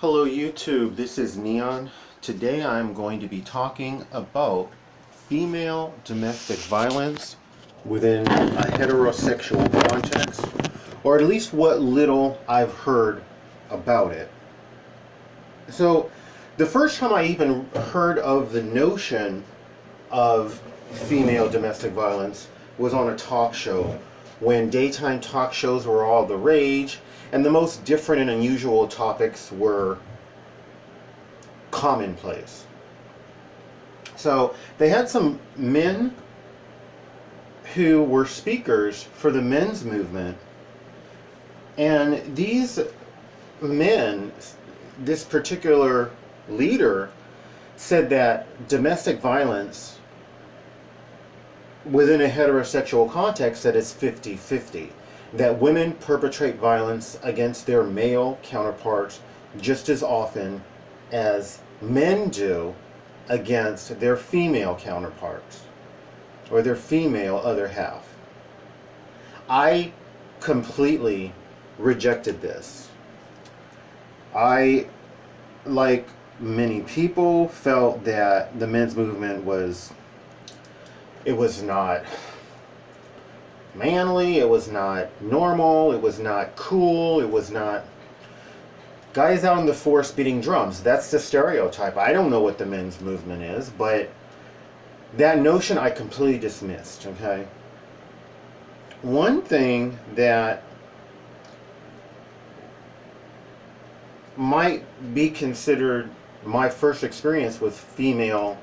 Hello YouTube, this is Neon. Today I'm going to be talking about female domestic violence within a heterosexual context, or at least what little I've heard about it. So, the first time I even heard of the notion of female domestic violence was on a talk show, when daytime talk shows were all the rage, and the most different and unusual topics were commonplace. So they had some men who were speakers for the men's movement, and these men, this particular leader, said that domestic violence within a heterosexual context, that it's 50-50. That women perpetrate violence against their male counterparts just as often as men do against their female counterparts or their female other half. I completely rejected this. I, like many people, felt that the men's movement was not manly, it was not normal, it was not cool, it was not guys out in the forest beating drums. That's the stereotype. I don't know what the men's movement is, but that notion I completely dismissed, okay? One thing that might be considered my first experience with female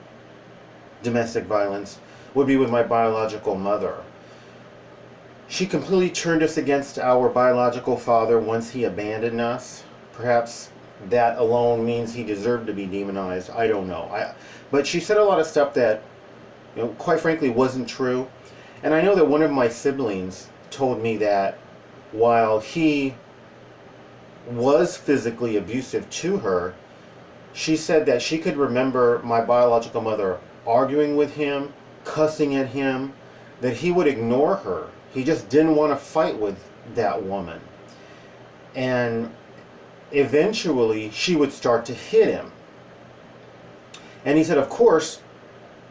domestic violence would be with my biological mother. She completely turned us against our biological father once he abandoned us. Perhaps that alone means he deserved to be demonized. I don't know. But she said a lot of stuff that, quite frankly, wasn't true. And I know that one of my siblings told me that while he was physically abusive to her, she said that she could remember my biological mother arguing with him, cussing at him, that he would ignore her. He just didn't want to fight with that woman. And eventually she would start to hit him. And he said, of course,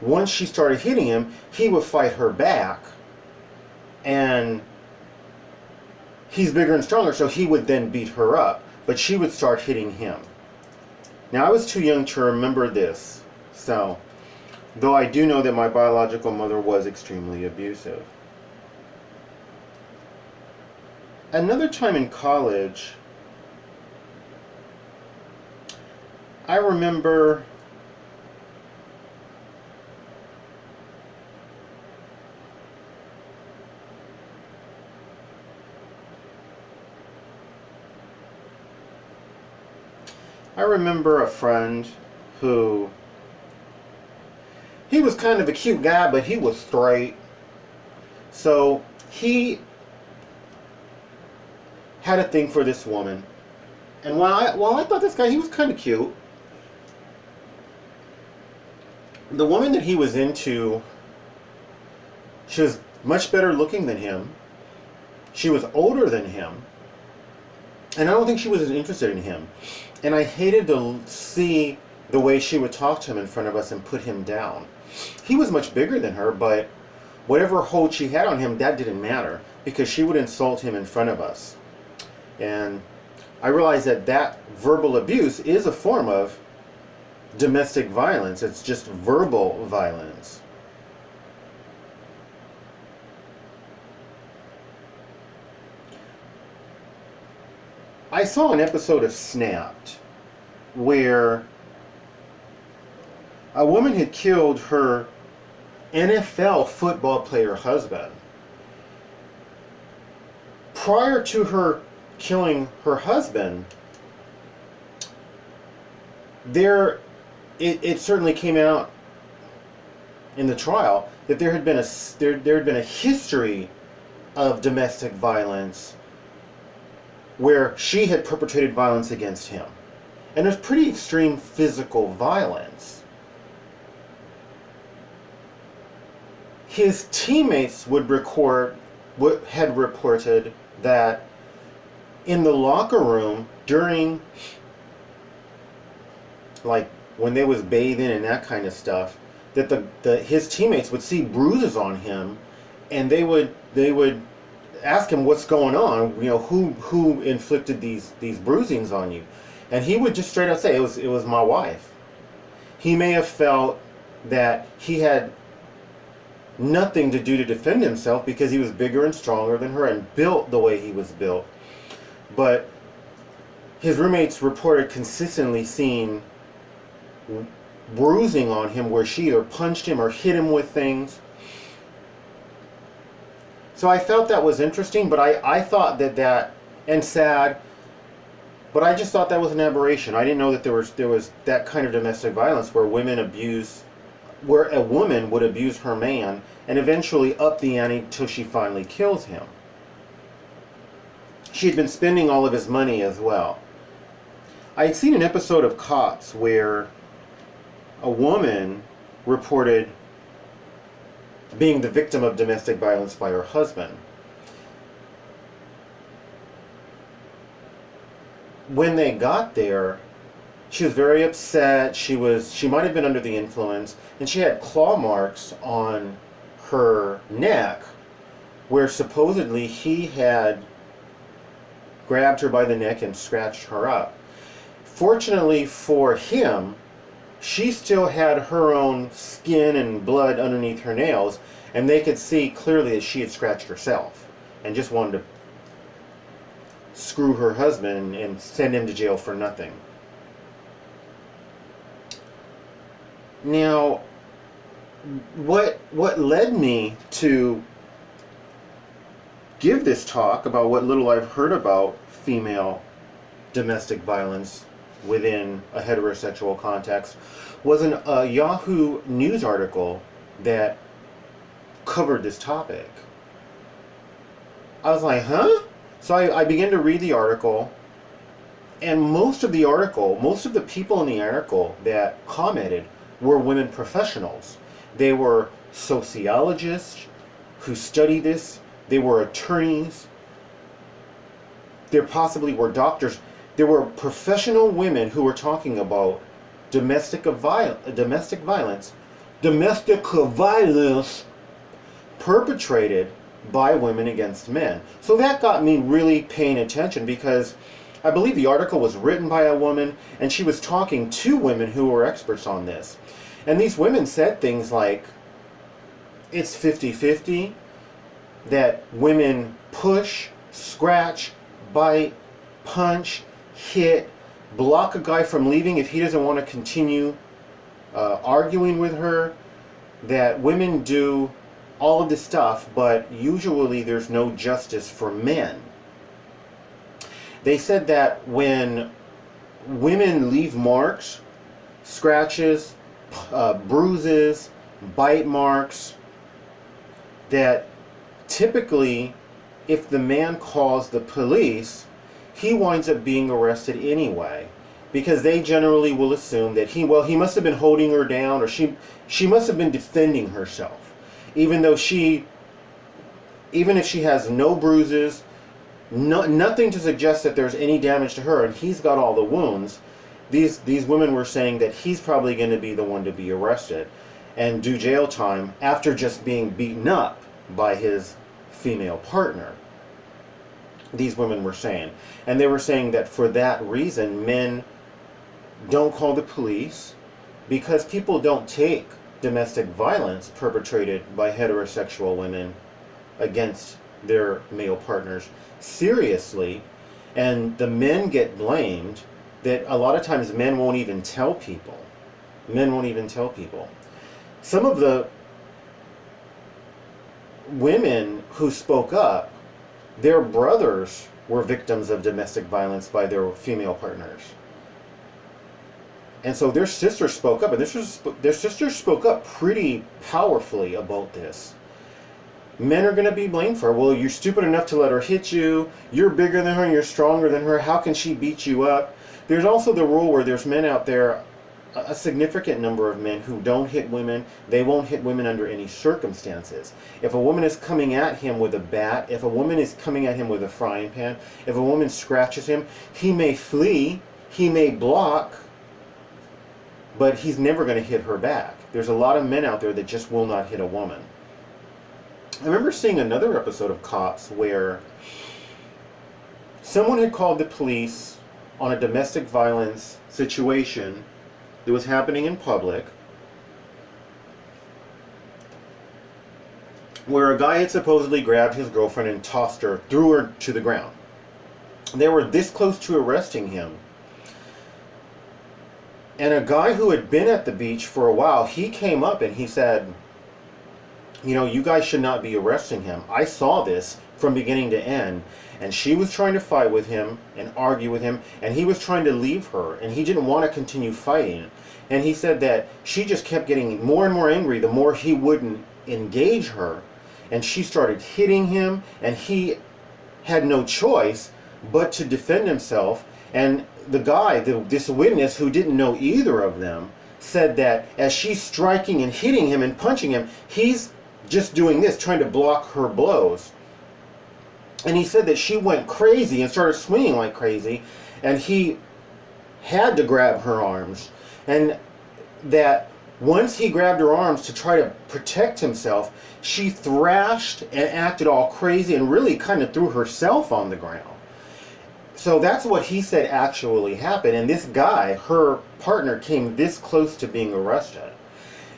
once she started hitting him, he would fight her back. And he's bigger and stronger, so he would then beat her up. But she would start hitting him. Now, I was too young to remember this. So, though I do know that my biological mother was extremely abusive. Another time in college, I remember a friend who, he was kind of a cute guy, but he was straight. So he had a thing for this woman. And while I thought this guy, he was kind of cute, the woman that he was into, she was much better looking than him. She was older than him. And I don't think she was as interested in him. And I hated to see the way she would talk to him in front of us and put him down. He was much bigger than her, but whatever hold she had on him, that didn't matter, because she would insult him in front of us. And I realized that that verbal abuse is a form of domestic violence. It's just verbal violence. I saw an episode of Snapped where a woman had killed her NFL football player husband. Prior to her killing her husband, it certainly came out in the trial that there had been a history of domestic violence where she had perpetrated violence against him. And there's pretty extreme physical violence. His teammates had reported that in the locker room during like when they was bathing and that kind of stuff, that his teammates would see bruises on him, and they would ask him what's going on, who inflicted these bruisings on you, and he would just straight up say it was my wife. He may have felt that he had nothing to do to defend himself because he was bigger and stronger than her and built the way he was built. But his roommates reported consistently seeing bruising on him where she either punched him or hit him with things. So I felt that was interesting, but I thought that, and sad, but I just thought that was an aberration. I didn't know that there was that kind of domestic violence where where a woman would abuse her man and eventually up the ante till she finally kills him. She had been spending all of his money as well. I had seen an episode of Cops where a woman reported being the victim of domestic violence by her husband. When they got there, she was very upset. She might have been under the influence, and she had claw marks on her neck where supposedly he had grabbed her by the neck and scratched her up. Fortunately for him, she still had her own skin and blood underneath her nails, and they could see clearly that she had scratched herself and just wanted to screw her husband and send him to jail for nothing. Now, what led me to give this talk about what little I've heard about female domestic violence within a heterosexual context was a Yahoo News article that covered this topic. I was like, huh? So I began to read the article, and most of the people in the article that commented were women professionals. They were sociologists who study this. They were attorneys. There possibly were doctors. There were professional women who were talking about domestic violence perpetrated by women against men. So that got me really paying attention, because I believe the article was written by a woman, and she was talking to women who were experts on this. And these women said things like, it's 50-50, that women push, scratch, bite, punch, hit, block a guy from leaving if he doesn't want to continue arguing with her, that women do all of this stuff, but usually there's no justice for men. They said that when women leave marks, scratches, bruises, bite marks, that typically if the man calls the police, he winds up being arrested anyway, because they generally will assume that he must have been holding her down, or she must have been defending herself, even if she has no bruises, nothing to suggest that there's any damage to her, and he's got all the wounds. These women were saying that he's probably going to be the one to be arrested and do jail time after just being beaten up by his female partner. These women were saying. And they were saying that for that reason, men don't call the police, because people don't take domestic violence perpetrated by heterosexual women against their male partners seriously, and the men get blamed. That a lot of times men won't even tell people. Some of the women who spoke up, their brothers were victims of domestic violence by their female partners. And so their sisters spoke up, and their sisters spoke up pretty powerfully about this. Men are going to be blamed for, well, you're stupid enough to let her hit you, you're bigger than her and you're stronger than her, how can she beat you up? There's also the rule where there's men out there, a significant number of men, who don't hit women. They won't hit women under any circumstances. If a woman is coming at him with a bat, if a woman is coming at him with a frying pan, if a woman scratches him, he may flee, he may block, but he's never going to hit her back. There's a lot of men out there that just will not hit a woman. I remember seeing another episode of Cops where someone had called the police on a domestic violence situation that was happening in public, where a guy had supposedly grabbed his girlfriend and tossed her, threw her to the ground. They were this close to arresting him. And a guy who had been at the beach for a while, he came up and he said, you know, you guys should not be arresting him. I saw this from beginning to end. And she was trying to fight with him and argue with him. And he was trying to leave her. And he didn't want to continue fighting. And he said that she just kept getting more and more angry the more he wouldn't engage her. And she started hitting him. And he had no choice but to defend himself. And the guy, this witness who didn't know either of them, said that as she's striking and hitting him and punching him, he's just doing this, trying to block her blows. And he said that she went crazy and started swinging like crazy, and he had to grab her arms. And that once he grabbed her arms to try to protect himself, she thrashed and acted all crazy and really kind of threw herself on the ground. So that's what he said actually happened. And this guy, her partner, came this close to being arrested,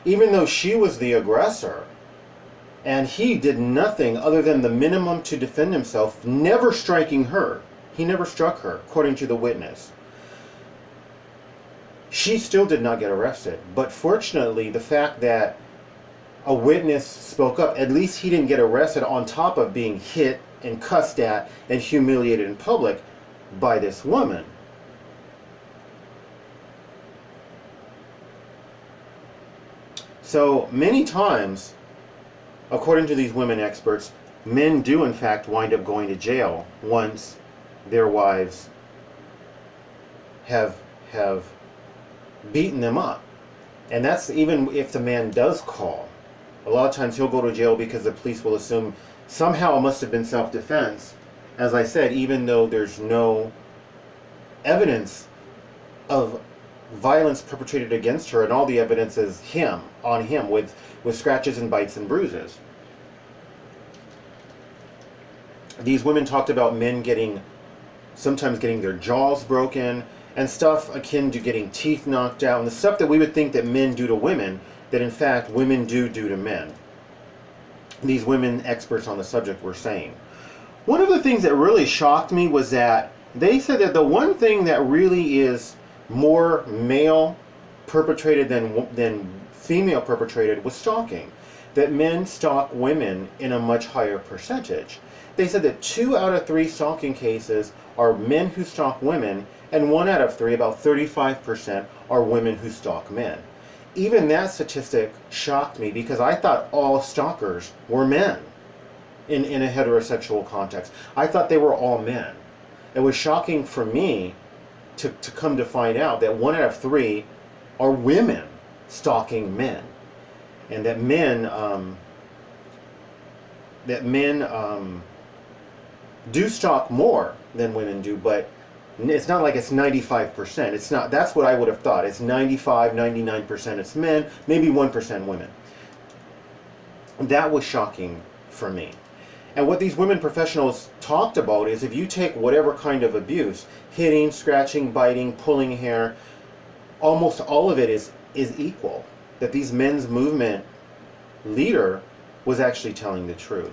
even though she was the aggressor. And he did nothing other than the minimum to defend himself, never striking her. He never struck her, according to the witness. She still did not get arrested. But fortunately, the fact that a witness spoke up, at least he didn't get arrested on top of being hit and cussed at and humiliated in public by this woman. So many times, according to these women experts, men do in fact wind up going to jail once their wives have beaten them up. And that's even if the man does call. A lot of times he'll go to jail because the police will assume somehow it must have been self-defense. As I said, even though there's no evidence of violence perpetrated against her, and all the evidence is on him with scratches and bites and bruises. These women talked about men sometimes getting their jaws broken and stuff akin to getting teeth knocked out, and the stuff that we would think that men do to women, that in fact women do to men. These women experts on the subject were saying. One of the things that really shocked me was that they said that the one thing that really is more male perpetrated than female perpetrated was stalking. That men stalk women in a much higher percentage. They said that 2 out of 3 stalking cases are men who stalk women, and 1 out of 3, about 35%, are women who stalk men. Even that statistic shocked me because I thought all stalkers were men in a heterosexual context. I thought they were all men. It was shocking for me to come to find out that 1 out of 3 are women stalking men, and that men do stalk more than women do, but it's not like it's 95%. It's not. That's what I would have thought. It's 95, 99% it's men, maybe 1% women. That was shocking for me. And what these women professionals talked about is if you take whatever kind of abuse, hitting, scratching, biting, pulling hair, almost all of it is equal. That these men's movement leader was actually telling the truth.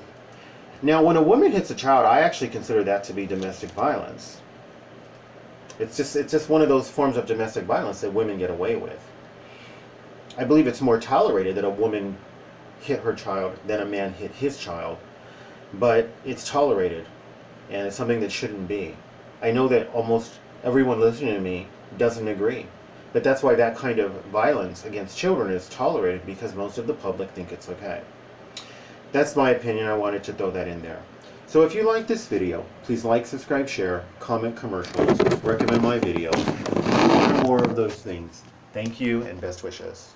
Now, when a woman hits a child, I actually consider that to be domestic violence. It's just one of those forms of domestic violence that women get away with. I believe it's more tolerated that a woman hit her child than a man hit his child. But it's tolerated, and it's something that shouldn't be. I know that almost everyone listening to me doesn't agree, but that's why that kind of violence against children is tolerated, because most of the public think it's okay. That's my opinion. I wanted to throw that in there. So if you like this video, please like, subscribe, share, comment commercials, recommend my videos, more of those things. Thank you and best wishes.